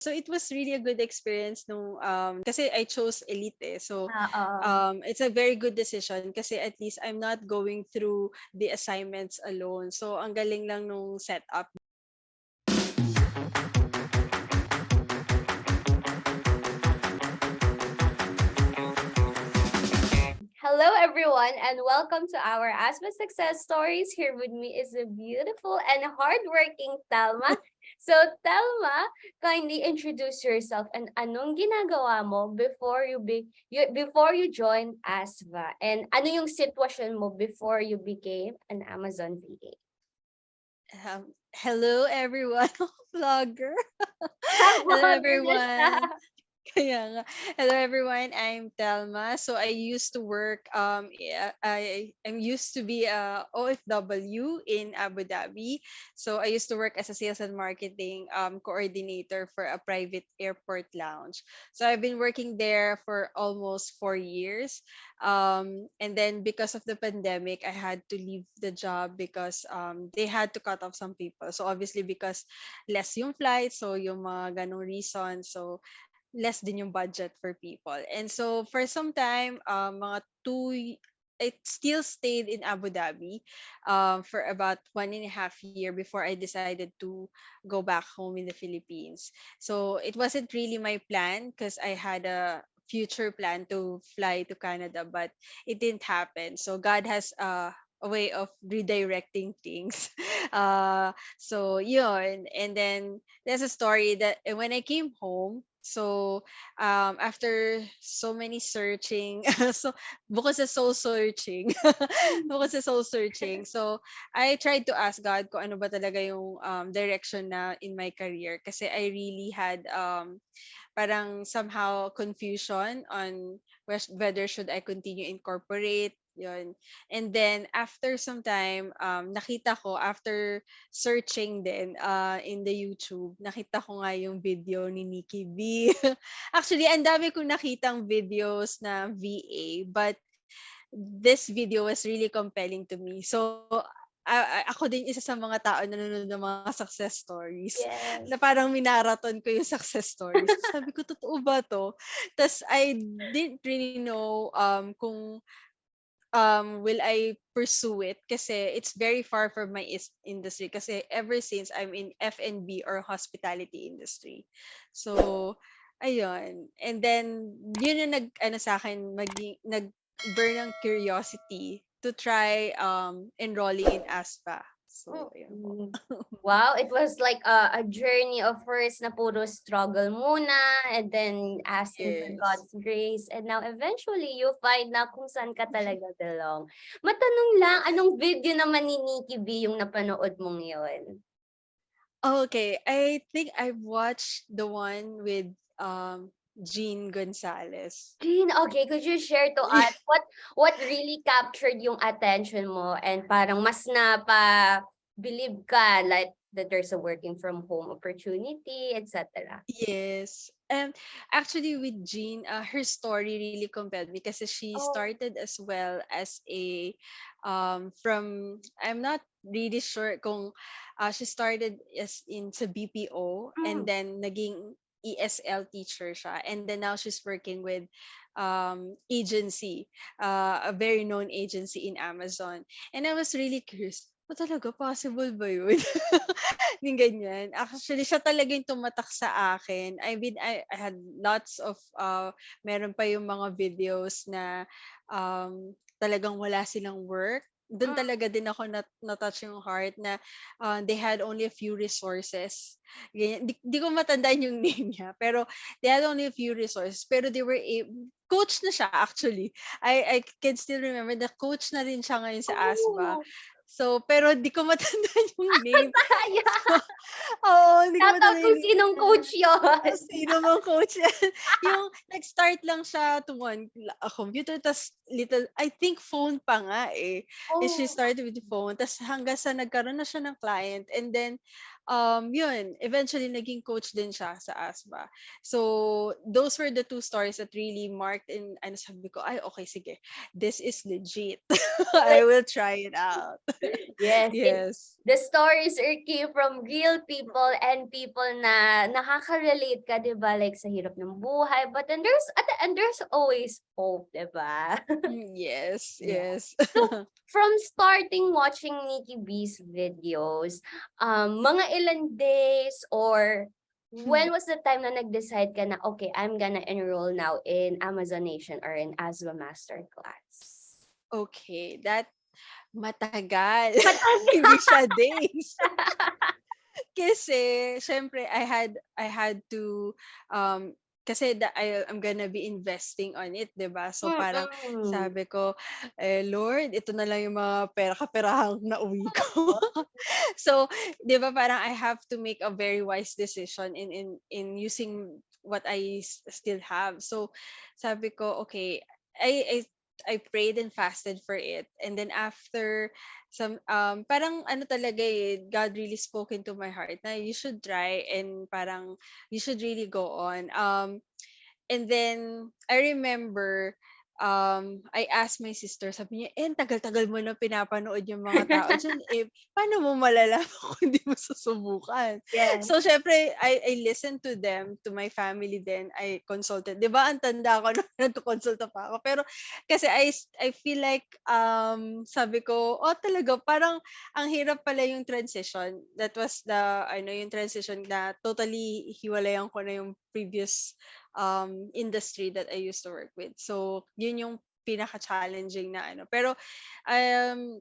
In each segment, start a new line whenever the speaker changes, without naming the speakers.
So it was really a good experience nung kasi I chose elite eh. So
Oo.
it's a very good decision kasi at least I'm not going through the assignments alone. So ang galing lang nung setup.
Hello, everyone, and welcome to our ASVA Success Stories. Here with me is the beautiful and hardworking Thelma. So, Thelma, kindly introduce yourself and anong ginagawa mo before you joined ASVA, and ano yung sitwasyon mo before you became an Amazon VA?
Hello everyone, vlogger. Hello
Vlogger na siya.
everyone. Kaya nga. Hello everyone, I'm Thelma. So I used to work yeah, I'm used to be a OFW in Abu Dhabi. So I used to work as a sales and marketing coordinator for a private airport lounge. So I've been working there for almost 4 years. And then because of the pandemic, I had to leave the job because they had to cut off some people. So obviously because less yung flight, so yung mga ganong reason. So less din yung budget for people. And so for some time, mga I still stayed in Abu Dhabi for about 1.5 year before I decided to go back home in the Philippines. So it wasn't really my plan because I had a future plan to fly to Canada, but it didn't happen. So God has a way of redirecting things. So yun. And then there's a story that when I came home, so after so many searching, so bukod sa soul searching, bukod sa soul searching, so I tried to ask God kung ano ba talaga yung direction na in my career kasi I really had parang somehow confusion on whether should I continue in corporate yun. And then after some time, nakita ko after searching din in the YouTube, nakita ko nga yung video ni Nikki B. Actually, ang dami kong nakitang videos na VA, but this video was really compelling to me. So, ako din isa sa mga tao na nanonood ng mga success stories na
Yes.
parang minaraton ko yung success stories. Sabi ko, totoo ba to? Tapos I didn't really know kung will I pursue it kasi it's very far from my industry kasi ever since I'm in F&B or hospitality industry. So, ayun. And then, yun yung ano sa akin, nag-burn ng curiosity to try enrolling in ASVA. So, ayun po.
Mm. Wow, it was like a journey of first na puro struggle muna and then asking for
Yes.
God's grace and now eventually you find na kung saan ka talaga belong. Matanong lang, anong video naman ni Nikki B yung napanood mong yun?
Okay, I think I've watched the one with Jean Gonzalez.
Jean, okay, could you share to us what really captured yung attention mo and parang mas believe ka like that there's a working from home opportunity, etc.
Yes. And actually with Jean, her story really compelled me because she
Oh.
started as well as a from I'm not really sure kung she started as in sa BPO and
Mm.
then naging ESL teacher siya and then now she's working with agency, a very known agency in Amazon. And I was really curious, talaga possible ba yun? Yung ganyan. Actually, siya talaga yung tumatak sa akin. I mean, I had lots of, meron pa yung mga videos na talagang wala silang work. Doon
Mm.
talaga din ako na-touch yung heart na they had only a few resources. Ganyan. Di ko matandaan yung name niya, pero they had only a few resources. Pero they were coach na siya actually. I can still remember the coach na rin siya ngayon sa ASVA.
Oh,
So, pero di ko matandaan yung name. So,
sayang.
oo, hindi ko
Shoutout
matandaan
kung
yung name
sinong
niya.
coach yun.
Sino bang coach yan? Yung nag-start lang siya to a computer, tas little, I think phone pa nga eh. And she
Oh.
started with the phone, tas hanggang sa nagkaroon na siya ng client. And then, yun, eventually naging coach din siya sa ASVA. So, those were the two stories that really marked, and ano, sabi ko, ay, okay, sige, this is legit. I will try it out.
Yes,
Yes.
the stories are came from real people and people na nakaka-relate ka, 'di ba? Like sa hirap ng buhay, but then there's at the end there's always hope, 'di ba?
Yes,
Yeah.
yes.
So, from starting watching Nikki B's videos, mga ilan days or when was the time na nag-decide ka na, okay, I'm gonna enroll now in Amazon Nation or in ASVA Masterclass?
Okay, that matagal. Hindi
Matagal.
siya days. Kasi syempre I had to kasi I'm gonna be investing on it, 'di ba? So parang
Mm.
sabi ko, Lord, ito na lang yung mga pera-kaperahang nauwi ko. So, 'di ba parang I have to make a very wise decision in using what I still have. So, sabi ko, okay, I I I prayed and fasted for it. And then after parang ano talaga God really spoke into my heart na you should try, and parang you should really go on. And then I remember, I asked my sister, sabi niya, ang tagal-tagal mo na pinapanood yung mga tao diyan, eh, paano mo malalaman kung hindi mo susubukan?
Yes.
So, syempre, I listened to them, to my family then, I consulted. 'Di ba, ang tanda ko na nagko-konsulta pa ako. Pero kasi I feel like, sabi ko, oh, talaga, parang ang hirap pala yung transition. That was yung transition na totally hiwalayan ko na yung previous industry that I used to work with. So, yun yung pinaka-challenging na ano. Pero, um,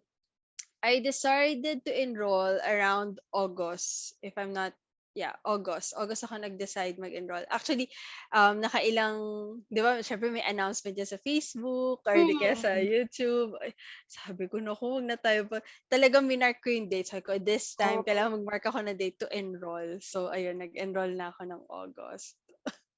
I decided to enroll around August, if I'm not, yeah, August. August ako nag-decide mag-enroll. Actually, nakailang, di ba, syempre may announcement dyan sa Facebook or di kaya sa
Mm.
YouTube. Ay, sabi ko, naku, huwag na tayo pa. Talagang minark ko yung date. Sabi ko, this time,
Oh.
kailangan mag-mark ako na date to enroll. So, ayun, nag-enroll na ako ng August.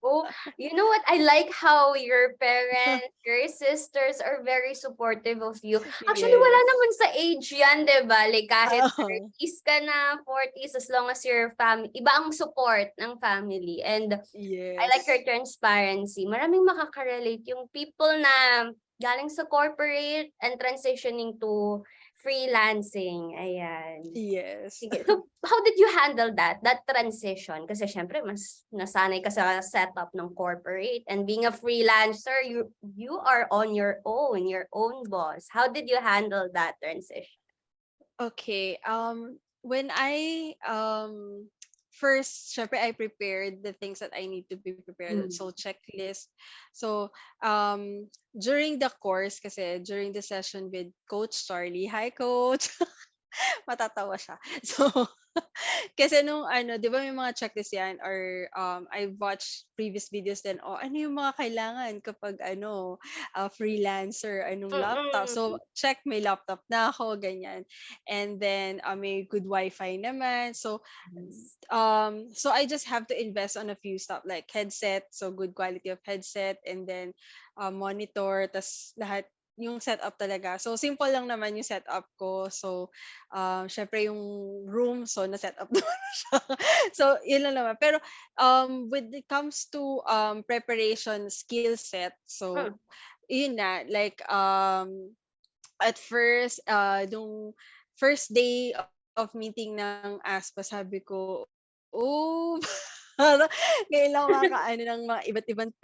Oh, you know what? I like how your parents, your sisters are very supportive of you. Actually, wala
Yes.
naman sa age yan, 'di ba? Like kahit
Oo.
30s ka na, 40s, as long as your family, iba ang support ng family. And I like
Yes.
her transparency. Maraming makaka-relate yung people na galing sa corporate and transitioning to freelancing. Ayan.
Yes.
Sige. So, how did you handle that transition? Kasi siyempre mas nasanay ka sa setup ng corporate and being a freelancer, you are on your own boss. How did you handle that transition?
Okay. When I first, syempre I prepared the things that I need to be prepared.
Mm.
So checklist. So during the course, kasi during the session with Coach Charlie, hi Coach. Matatawa siya. So, kasi nung ano, 'di ba may mga checklist 'yan, or I watched previous videos din, oh, ano yung mga kailangan kapag ano, freelancer, anong laptop. So,
Mm.
check, may laptop na ako, ganyan. And then, may good wifi naman. So,
Yes.
so I just have to invest on a few stuff like headset, so good quality of headset, and then monitor, tas lahat yung setup talaga. So simple lang naman yung setup ko. So syempre yung room, so na-set up naman siya. So yun lang naman. Pero when it comes to preparation skill set, so
Mm.
yun na, like at first, nung first day of meeting ng ASPA, sabi ko, oh, parang ngayon lang makakaano ng mga iba't ibang ng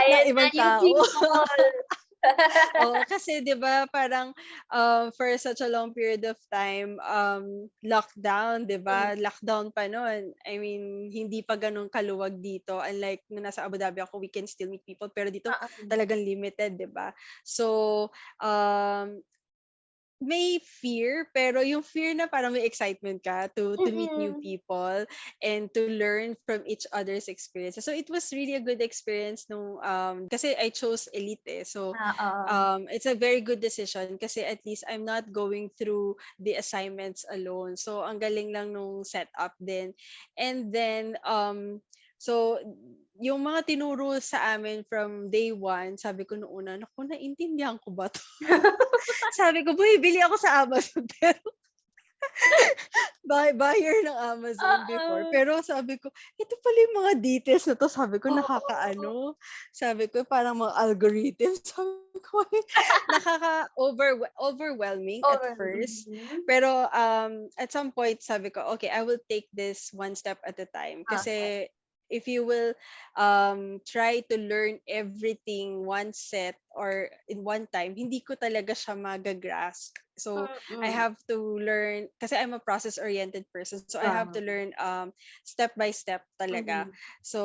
Ayan
ibang
na yung
tao.
people.
Oo, kasi 'di ba parang, for such a long period of time, lockdown, 'di ba?
Mm.
Lockdown pa nun. I mean, hindi pa gano'n kaluwag dito. Unlike nung nasa Abu Dhabi ako, we can still meet people, pero dito
Oo.
talagang limited, 'di ba? So, um may fear, pero yung fear na parang may excitement ka to meet new
Mm.
people and to learn from each other's experiences. So it was really a good experience nung kasi I chose elite eh. So
Oo.
it's a very good decision kasi at least I'm not going through the assignments alone. So ang galing lang nung setup din. And then so yung mga tinuro sa amin from day one, sabi ko nung una, naku, naintindihan ko ba 'to? Sabi ko, bumibili ako sa Amazon pero buyer ng Amazon before.
Oo.
Pero sabi ko, ito pala yung mga details na 'to. Sabi ko,
Oo.
nakakaano. Sabi ko, parang mga algorithm. Sabi ko, overwhelming at
Over
first.
mhm.
Pero at some point, sabi ko, okay, I will take this one step at a time.
Okay.
Kasi if you will try to learn everything one set or in one time, hindi ko talaga siya magagrasp. So, I
Mm.
have to learn kasi I'm a process-oriented person. So I have to
Wow.
learn step by step talaga.
Mhm.
So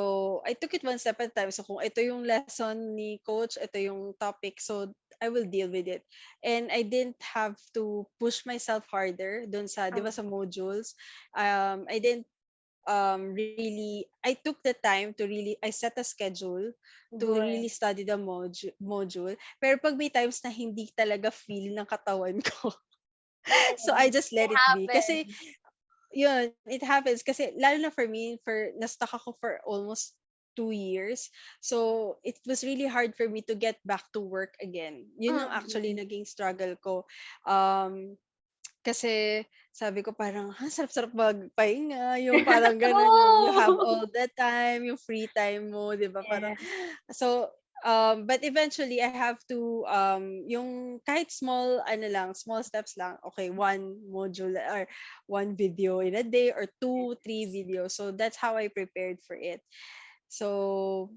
I took it one step at a time. So kung ito yung lesson ni coach, ito yung topic, so I will deal with it. And I didn't have to push myself harder dun sa, 'di ba, sa modules. I didn't really I took the time to really I set a schedule to really
Good.
study the module. Pero pag may times na hindi talaga feel ng katawan ko,
Yes.
so I just
It
let it be. Kasi
happens.
yun, it happens. Kasi lalo na for me, na-stuck ako for almost 2 years. So, it was really hard for me to get back to work again. Yun yung actually
Mm.
naging struggle ko. Um, Kasi sabi ko parang, sarap-sarap magpahinga, yung parang gano'n, yung you have
True.
all the time, yung free time mo, 'di ba? Parang
Yes.
so, but eventually I have to, yung kahit small ano lang, small steps lang, okay, one module or one video in a day or two, three videos. So that's how I prepared for it. So,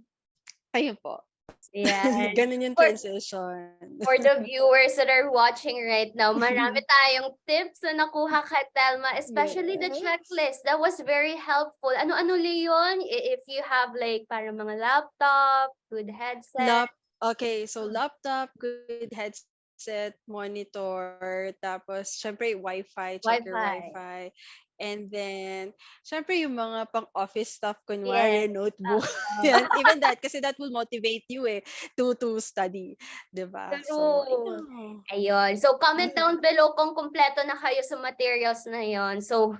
ayun po.
Yes.
Gano'n yung
For
transition.
for the viewers that are watching right now, marami tayong tips na nakuha kay Thelma, especially the
Yes.
checklist. That was very helpful. Ano-ano Leon? If you have like parang mga laptop, good headset,
Okay, so laptop, good headset, monitor, tapos syempre Wi-Fi, check your
Wi-Fi.
Wi-Fi. And then, syempre yung mga pang-office stuff,
Yes.
kunwari notebook.
Oo.
Yan, even that, kasi that will motivate you to study. 'Di ba? So,
True.
ayun.
Ayun. So, comment down below kung kumpleto na kayo sa materials na yon. So,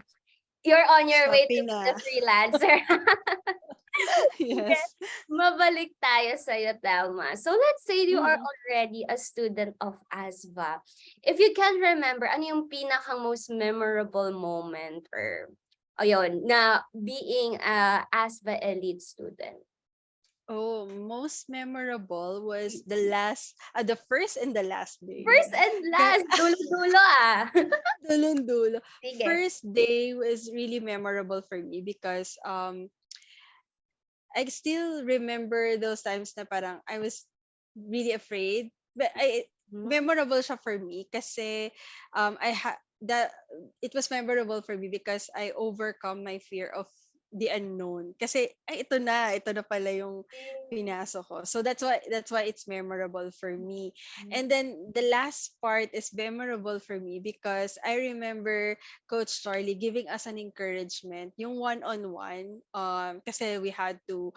you're on your way to
Shopee
be
na.
the freelancer. Yes.
Yes.
Mabalik tayo sa'yo, Thelma. So, let's say you are
Mhm.
already a student of ASVA. If you can remember, ano yung pinakang most memorable moment or ayun, na being a ASVA elite student?
Oh, most memorable was the first and the last day.
First and last, dulo-dulo ah.
Dulong-dulo.
Sige.
First day was really memorable for me because I still remember those times na parang I was really afraid. But
Hmm?
memorable siya for me kasi I ha that it was memorable for me because I overcome my fear of the unknown. Kasi ay ito na pala yung pinasok ko. So that's why it's memorable for me. And then the last part is memorable for me because I remember Coach Charlie giving us an encouragement, yung one-on-one, kasi we had to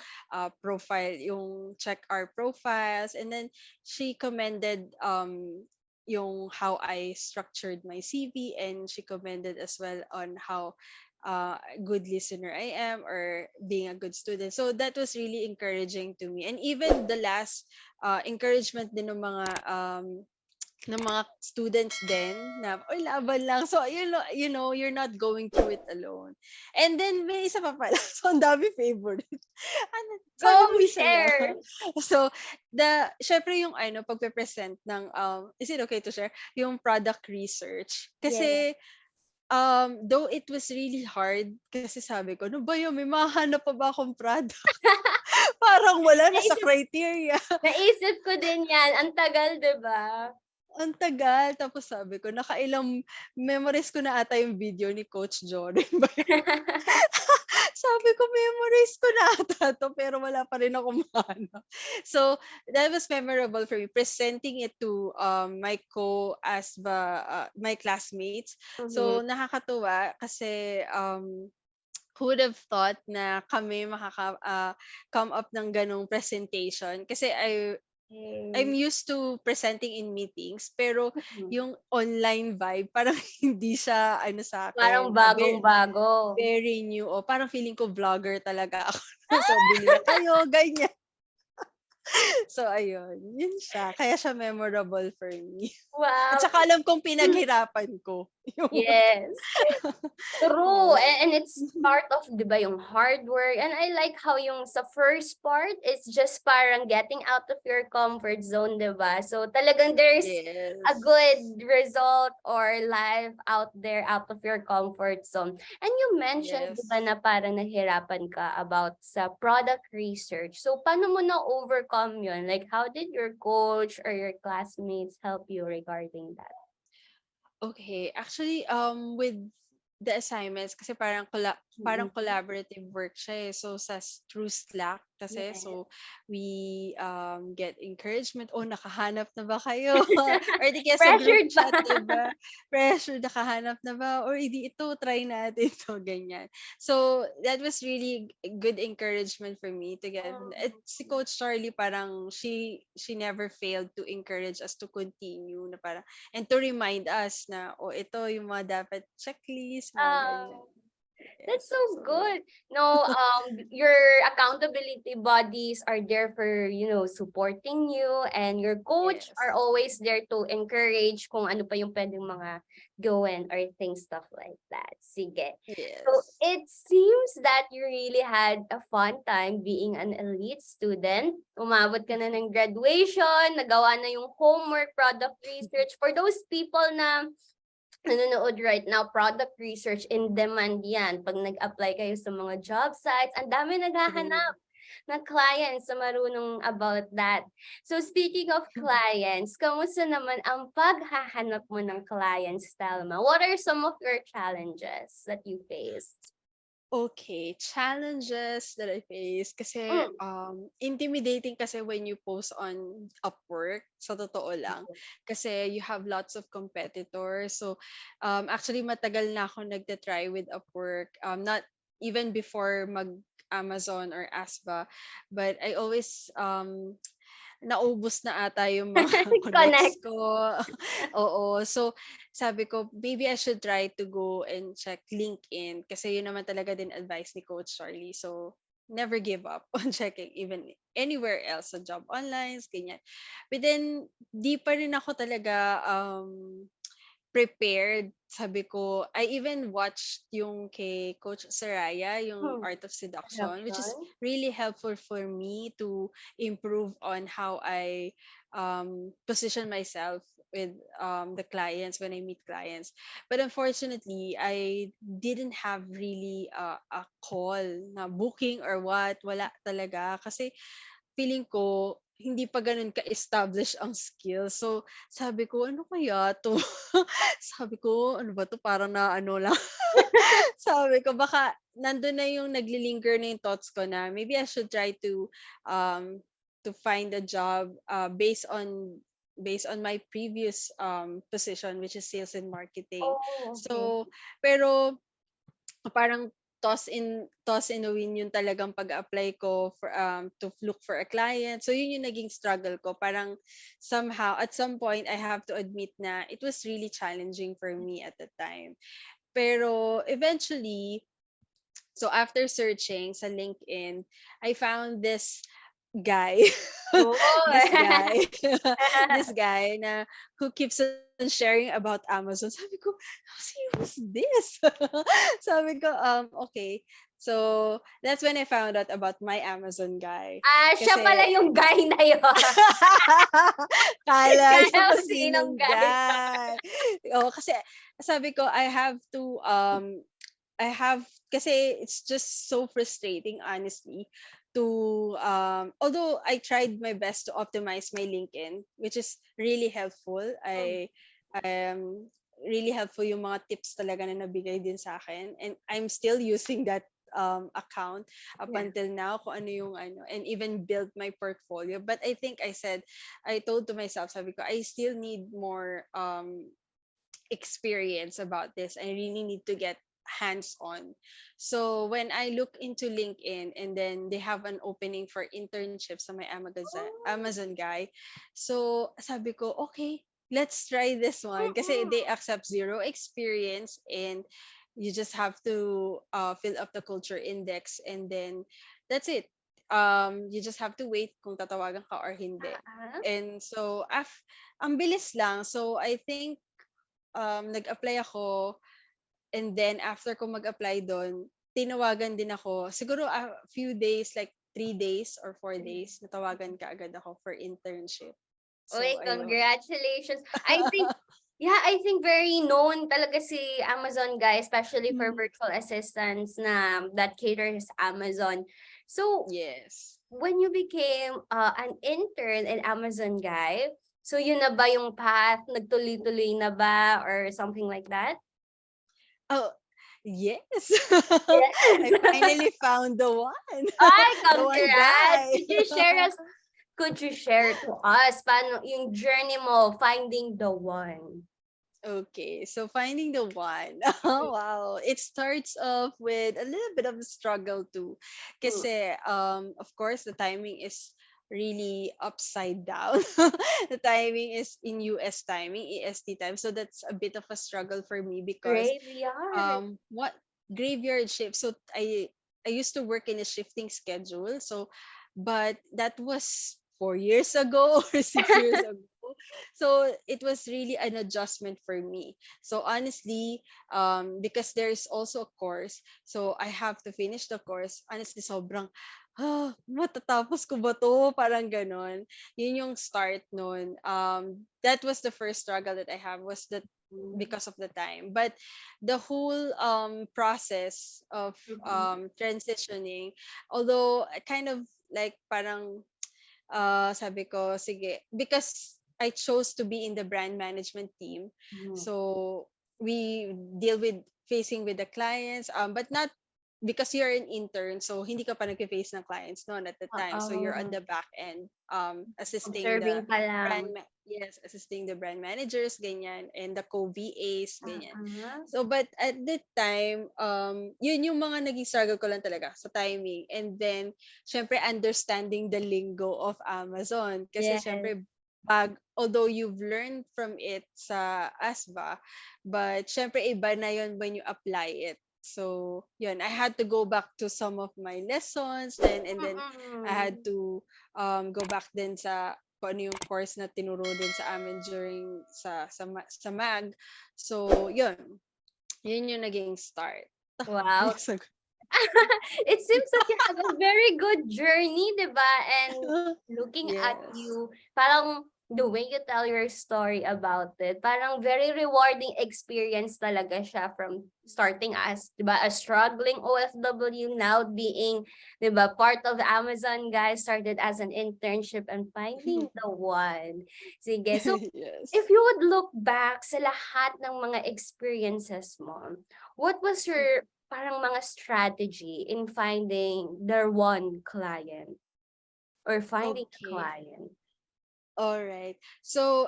check our profiles, and then she commended yung how I structured my CV, and she commended as well on how good listener I am or being a good student. So that was really encouraging to me. And even the last encouragement din ng mga students din na, "Uy, laban lang." So, you're not going through it alone. And then may isa pa pala. So, ang dami favorite. Ano, sabi
Go
mo isa lang.
share!
So, syempre yung pagpe-present ng, is it okay to share? Yung product research.
Yes.
Kasi, though it was really hard, kasi sabi ko, "Ano ba yun? May mahahanap pa ba akong product?" Parang wala na sa
Naisip
criteria.
naisip ko din 'yan, ang tagal 'di ba?
Ang tagal. Tapos sabi ko, nakailang memories ko na ata yung video ni Coach Jordan ba yun? Sabi ko, memories ko na ata 'to, pero wala pa rin akong mahanap. So, that was memorable for me, presenting it to, my classmates.
Mhm.
So, nakakatuwa kasi, who would have thought na kami come up ng gano'ng presentation. Kasi I'm
Yes.
used to presenting in meetings, pero
Mhm.
yung online vibe parang hindi siya ano
Parang
sa'kin,
bagong-bago.
very new o parang feeling ko vlogger talaga ako. So, bili na kayo, ganyan. So ayun, yun siya. Kaya siya memorable for me. At
Wow.
saka alam kong pinaghirapan ko. Yun.
Yes. True,
Yes.
and it's part of 'di ba yung hard work, and I like how yung sa first part, it's just parang getting out of your comfort zone 'di ba? So talagang there's a
Yes.
good result or life out there out of your comfort zone. And you mentioned 'di ba
Yes.
na parang nahirapan ka about sa product research. So paano mo na-overcome yun? Like how did your coach or your classmates help you regarding that?
Okay, actually, with the assignments kasi parang
Mm.
collaborative work siya, eh. So through Slack kasi,
Yes.
so we get encouragement, "Oh, nakahanap na ba kayo?" Or di kaya sa group
Pressured pa.
chat, 'di ba? Pressure, "Nakahanap na ba?" Or hindi, "Ito, try natin 'to," ganyan. So that was really good encouragement for me to get. Si
Mm.
Coach Charlie, parang she never failed to encourage us to continue, na parang and to remind us na, "Oh, ito yung mga dapat checklist," mga ganyan.
Ah, that's
Yes.
so
So
good. No, your accountability bodies are there for, supporting you, and your coach are
yes.
always there to encourage kung ano pa yung pwedeng mga gawin or things, stuff like that. Sige. So,
Yes.
it seems that you really had a fun time being an elite student. Umabot ka na ng graduation, nagawa na yung homework, product research. For those people na nanonood right now, product research in demand yan. Pag nag-apply kayo sa mga job sites, ang dami
True.
naghahanap ng clients na marunong about that. So speaking of clients, kamusta naman ang paghahanap mo ng clients, Thelma? What are some of your challenges that you faced?
Okay, challenges that I face kasi,
Mm.
intimidating kasi when you post on Upwork, sa totoo lang. Kasi you have lots of competitors. So, actually matagal na ako nagta-try with Upwork, not even before mag-Amazon or ASVA, but I always, naubos na ata yung mga connects
Connect.
ko. Oo. So, sabi ko, maybe I should try to go and check LinkedIn kasi yun naman talaga din advice ni Coach Charlie. So, never give up on checking even anywhere else sa job online, ganyan. But then, di pa rin ako talaga prepared. Sabi ko, I even watched yung kay Coach Saraya, yung
Hmm.
Art of Seduction, which is
Adoption?
really helpful for me to improve on how I position myself with the clients when I meet clients. But unfortunately, I didn't have really a call na booking or what. Wala talaga. Kasi feeling ko, hindi pa gano'n ka-establish ang skill. So, sabi ko, "Ano kaya 'to?" Sabi ko, "Ano ba 'to, parang na ano lang." Sabi ko, baka nandun na yung naglilinger na yung thoughts ko na maybe I should try to find a job, based on my previous, position, which is sales and marketing.
Oh, okay.
So, pero parang toss in a win yung talagang pag-apply ko to look for a client. So yun yung naging struggle ko. Parang somehow at some point I have to admit na it was really challenging for me at the time. Pero eventually, so after searching sa LinkedIn, I found this guy. This
Oh.
guy. This guy na who keeps on sharing about Amazon. Sabi ko, "See, who's this?" Sabi ko, okay. So, that's when I found out about my Amazon guy.
Siya pala
Kasi,
yung guy na yun.
kala
Kala
niyo
ko
kung
sinong
sinong
guy.
guy. Oo, kasi sabi ko, I have kasi it's just so frustrating, honestly, to although I tried my best to optimize my LinkedIn, which is really helpful.
Mm,
Really helpful yung mga tips talaga na nabigay din sa akin, and I'm still using that account up
yeah.
until now, kung ano yung ano, and even build my portfolio. But I think I told to myself, sabi ko, I still need more experience about this. I really need to get hands on. So when I look into LinkedIn and then they have an opening for internships sa my Amazon guy. So sabi ko, okay, let's try this one. Kasi they
Mm.
accept zero experience and you just have to fill up the culture index, and then that's it. you just have to wait kung tatawagan ka or hindi.
Uh-huh.
And so ang bilis lang. So I think nag-apply ako, and then after ko mag-apply doon, tinawagan din ako. Siguro a few days, like 3 days or 4 days, natawagan ka agad ako for internship. So
Uy,
ayun.
congratulations. I think, yeah, I think very known talaga si Amazon guys, especially for
Mhm.
virtual assistants na that caters Amazon. So,
Yes.
when you became an intern in Amazon guy, so yun na ba yung path? Nagtuloy-tuloy na ba or something like that?
Oh, yes. I
Yes.
finally found the one.
Ay,
The one
congrats!
guy.
Could you share to us paano yung journey mo finding the one?
Okay, so finding the one. Oh, wow. It starts off with a little bit of a struggle too.
Mm,
Kasi, of course, the timing is really upside down. The timing is in US timing, EST time. So that's a bit of a struggle for me because
graveyard.
what graveyard shift. So I used to work in a shifting schedule. So but that was 4 years ago or 6 years ago. So it was really an adjustment for me. So honestly, because there's also a course, so I have to finish the course. Honestly, sobrang matatapos ko ba to? Parang ganon. Yun yung start nun. That was the first struggle that I have, was that
Mm,
because of the time. But the whole process of
mhm,
transitioning, although I kind of like parang sabi ko, sige, because I chose to be in the brand management team.
mhm.
So we deal with facing with the clients, but not because you're an intern, so hindi ka pa nag-face ng clients noon at the time. So you're on
Oo,
the back end, assisting the
observing pa lang.
yes, assisting the brand managers, ganyan, and the co-VAs, ganyan.
Uh-huh.
So, but at that time, yun yung mga naging struggle ko lang talaga sa timing. And then, syempre, understanding the lingo of Amazon. Kasi
Yes.
syempre, although you've learned from it sa ASVA, but syempre, iba na yun when you apply it. So, yun, I had to go back to some of my lessons then, and then I had
Mm.
to go back din sa kung ano yung course na tinuro din sa amin during sa mag. So, yun. Yun yung naging start.
Wow.
Bilis ako.
It seems that you have a very good journey, 'di ba? And looking at
Yes.
you, parang the way you tell your story about it, parang very rewarding experience talaga siya from starting as, 'di ba, a struggling OFW now being, 'di ba, part of Amazon guys, started as an internship and finding the one. Sige. So,
Yes.
if you would look back sa lahat ng mga experiences mo, what was your parang mga strategy in finding their one client or finding a
Okay.
client?
All right. So,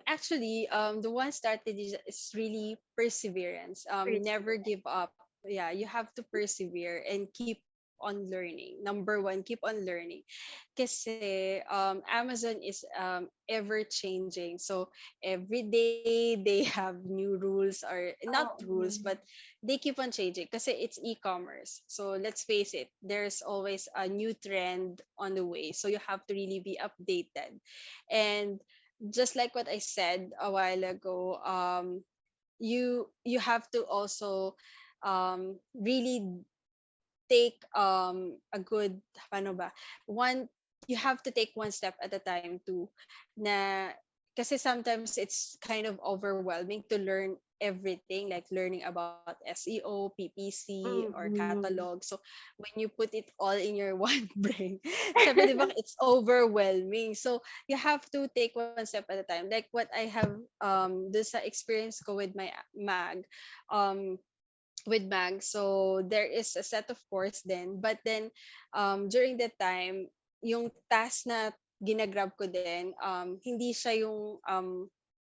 actually, the one strategy is really perseverance. Never
Perseverance.
give up. Yeah, you have to persevere and keep on learning. Number one, keep on learning. Kasi Amazon is ever changing. So every day they have new rules, or not
Oh,
rules, but they keep on changing kasi it's e-commerce. So let's face it, there's always a new trend on the way. So you have to really be updated. And just like what I said a while ago, you have to also really take a good, paano ba, one, you have to take one step at a time too, na kasi sometimes it's kind of overwhelming to learn everything, like learning about SEO, PPC, or
mm.
catalog. So when you put it all in your one brain, syempre, di ba, it's overwhelming. So you have to take one step at a time. Like what I have this experience ko with my mag. Um so there is a set of course then, but then during that time, yung task na ginagrab ko din, hindi siya yung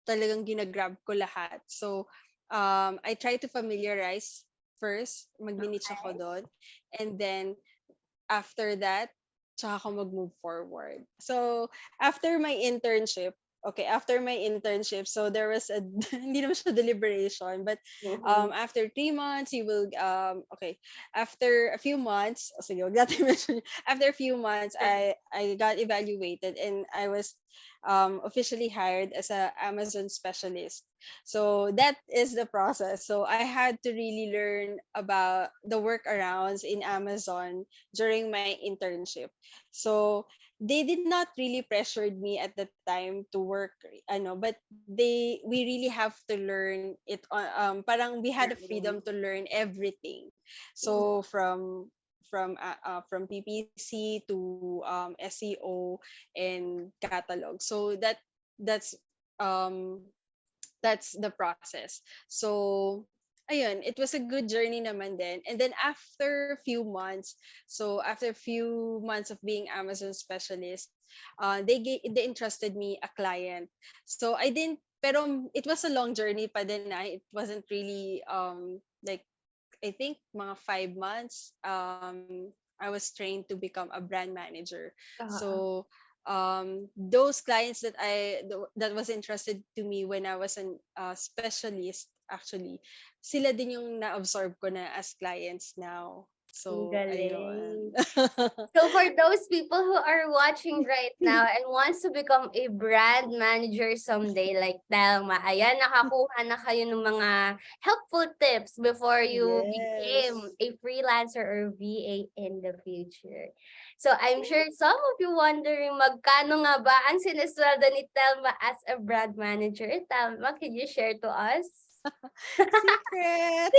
talagang ginagrab ko lahat. So I try to familiarize first, mag-niche ako
Okay.
doon, and then after that, tsaka ako mag-move forward. So after my internship, okay, after my internship, so there was a hindi naman siya deliberation, but
Mm-hmm.
after 3 months you will okay, after a few months, sige, wag natin mention. After a few months, I got evaluated and I was officially hired as a Amazon specialist. So that is the process. So I had to really learn about the workarounds in Amazon during my internship. So they did not really pressured me at the time to work, but we really have to learn it on, parang we had the freedom to learn everything. So from PPC to SEO and catalog. So um that's the process. So ayun, it was a good journey naman then. And then after a few months, so after a few months of being Amazon specialist, they entrusted me a client. So I didn't, pero it was a long journey pa din na. It wasn't really like, I think mga 5 months, I was trained to become a brand manager.
Uh-uh.
So those clients that was entrusted to me when I was an specialist, actually, sila din yung na-absorb ko na as clients now.
Ang
So ayun.
galing. So for those people who are watching right now and wants to become a brand manager someday like Thelma, ayan, nakakuha na kayo ng mga helpful tips before you became
Yes.
a freelancer or VA in the future. So I'm sure some of you wondering magkano nga ba ang sinesweldo ni Thelma as a brand manager. Thelma, can you share to us?
Secret.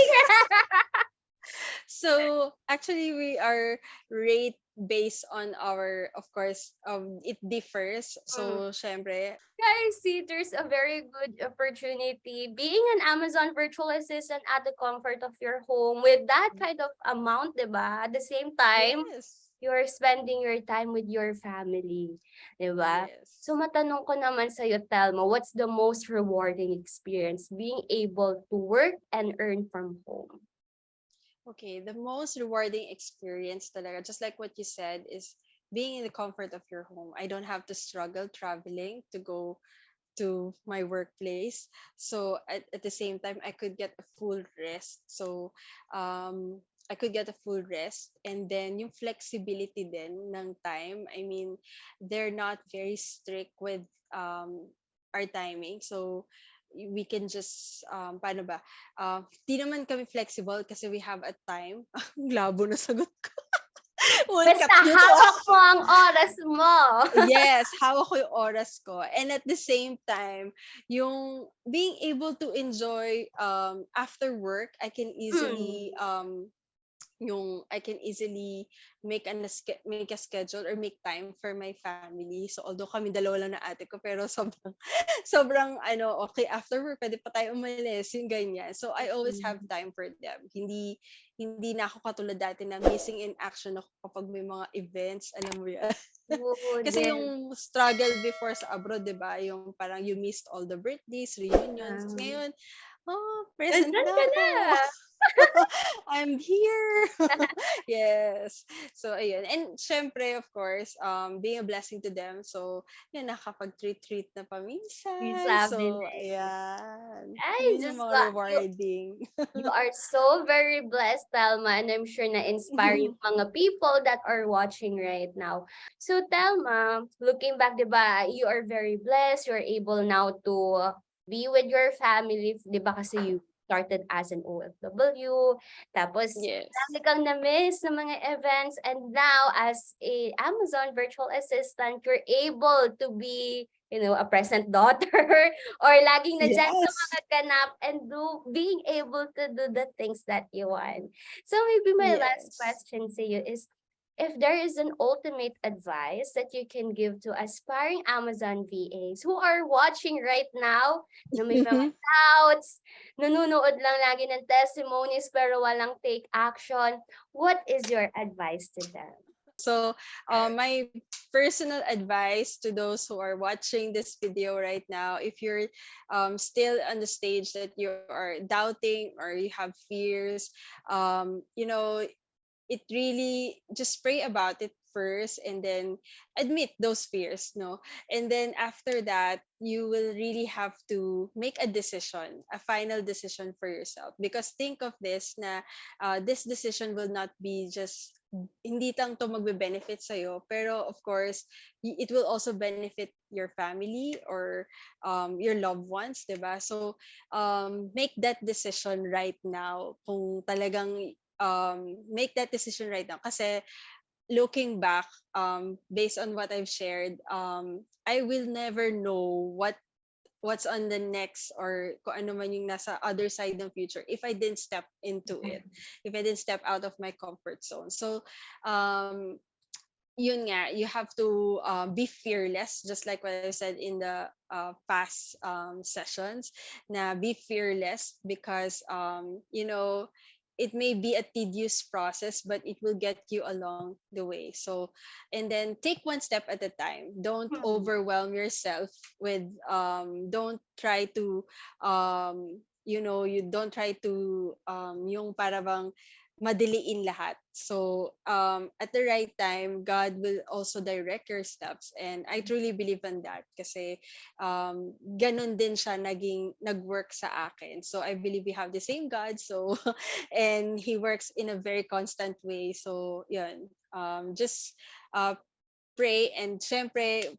So actually, we are rate based on our, of course, it differs. So syempre,
I see there's a very good opportunity being an Amazon virtual assistant at the comfort of your home with that kind of amount, diba? At the same time,
yes,
you're spending your time with your family, diba? So
yes.
matanong ko naman sa'yo, Telma, what's the most rewarding experience being able to work and earn from home?
Okay, the most rewarding experience talaga, just like what you said, is being in the comfort of your home. I don't have to struggle traveling to go to my workplace. So at the same time, I could get a full rest. So I could get a full rest, and then yung flexibility din ng time. I mean, they're not very strict with our timing. So we can just paano ba? Di naman kami flexible kasi we have a time. Ang labo na sagot ko. We'll cut
Basta
you to.
hawak mo ang oras mo.
Yes, hawak ko yung oras ko. And at the same time, yung being able to enjoy after work, I can easily
Hmm.
I can easily make a schedule or make time for my family. So although kami dalawa lang na ate ko, pero sobrang sobrang okay, after work pwede pa tayo umalis, yung ganyan. So I always have
Mm.
time for them. Hindi na ako katulad dati na missing in action ako kapag may mga events, alam mo yan.
Oo
Kasi
din.
yung struggle before sa abroad, 'di ba? Yung parang you missed all the birthdays, reunions. Ngayon, oh, present
Nandiyan
na
ka
ako.
na.
I'm here. Yes. So ayun. And syempre, of course, being a blessing to them. So, yun, nakapag-treat-treat na
Yung
paminsan.
sabi na
So,
eh.
ayan.
Ay,
Yun yung
just
mga
got you.
rewarding.
You are so very blessed, Thelma, and I'm sure na inspire yung mga people that are watching right now. So, Thelma, looking back, di ba, you are very blessed. You're able now to be with your family, di ba, kasi you started as an OFW. Tapos,
Yes.
dami kang na-miss ng mga events. And now, as a Amazon virtual assistant, you're able to be a present daughter or laging nandiyan sa
Yes.
mga ganap and being able to do the things that you want. So maybe my last
Yes.
question to you is if there is an ultimate advice that you can give to aspiring Amazon VAs who are watching right now na may mga doubts, nanonood lang lagi ng testimonies pero walang take action, what is your advice to them?
So, my personal advice to those who are watching this video right now, if you're still on the stage that you are doubting or you have fears, it really just pray about it first, and then admit those fears, no? And then after that, you will really have to make a decision, a final decision for yourself. Because think of this na this decision will not be just hindi lang to magbe-benefit sa'yo, pero of course, it will also benefit your family or your loved ones, 'di ba? So, make that decision right now kung talagang make that decision right now kasi looking back, based on what I've shared, I will never know what's on the next or kung ano man yung nasa other side ng future if I didn't step into it, if I didn't step out of my comfort zone. So, um, yun nga, you have to be fearless, just like what I said in the past sessions, na be fearless because, it may be a tedious process, but it will get you along the way. So, and then take one step at a time. Don't
Hmm.
overwhelm yourself with, don't try to, you don't try to, yung para bang madiliin lahat. So, at the right time, God will also direct your steps. And I truly believe in that kasi ganun din siya nag-work sa akin. So, I believe we have the same God. So, and He works in a very constant way. So, yun. Just pray. And syempre,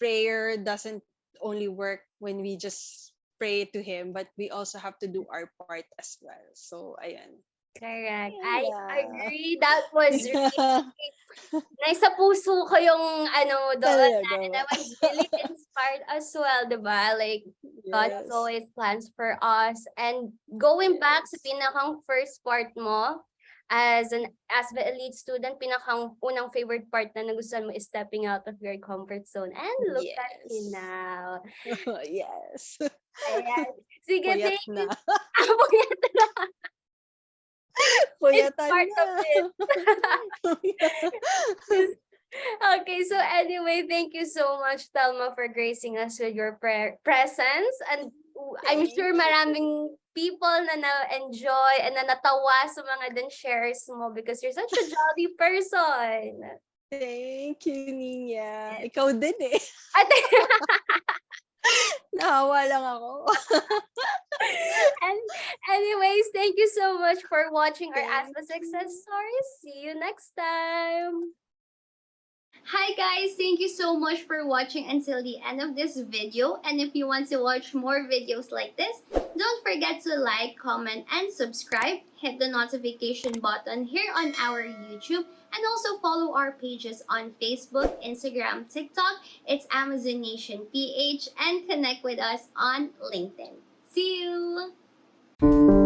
prayer doesn't only work when we just pray to Him, but we also have to do our part as well. So, ayan.
Correct.
Ayun
I
lang.
agree. That was really
Yeah.
nasa puso ko yung ano mo doon
Talaga
and
ba?
I was really inspired as well, 'di ba? Like, God has
Yes.
always plans for us. And going back sa
Yes.
pinakang first part mo, as the elite student, pinakang unang favorite part na nagustuhan mo is stepping out of your comfort zone. And look at you
Yes.
now.
Yes.
Ayan. Sige,
Puyat
thank
na.
you. Amo yan na. It's
Puyatan
part
na.
of it. Okay, so anyway, thank you so much, Thelma, for gracing us with your presence. And I'm
Thank
sure
you.
maraming people na na-enjoy and na natawa sa mga din shares mo because you're such a jolly person.
Thank you, Nina. Ikaw din eh.
At,
Nahawa lang ako.
and anyways, thank you so much for watching our
Thank
ASVA success
you.
stories. See you next time. Hi guys, thank you so much for watching until the end of this video. And if you want to watch more videos like this, don't forget to like, comment, and subscribe. Hit the notification button here on our YouTube and also follow our pages on Facebook, Instagram, TikTok. It's Amazon Nation PH and connect with us on LinkedIn. See you!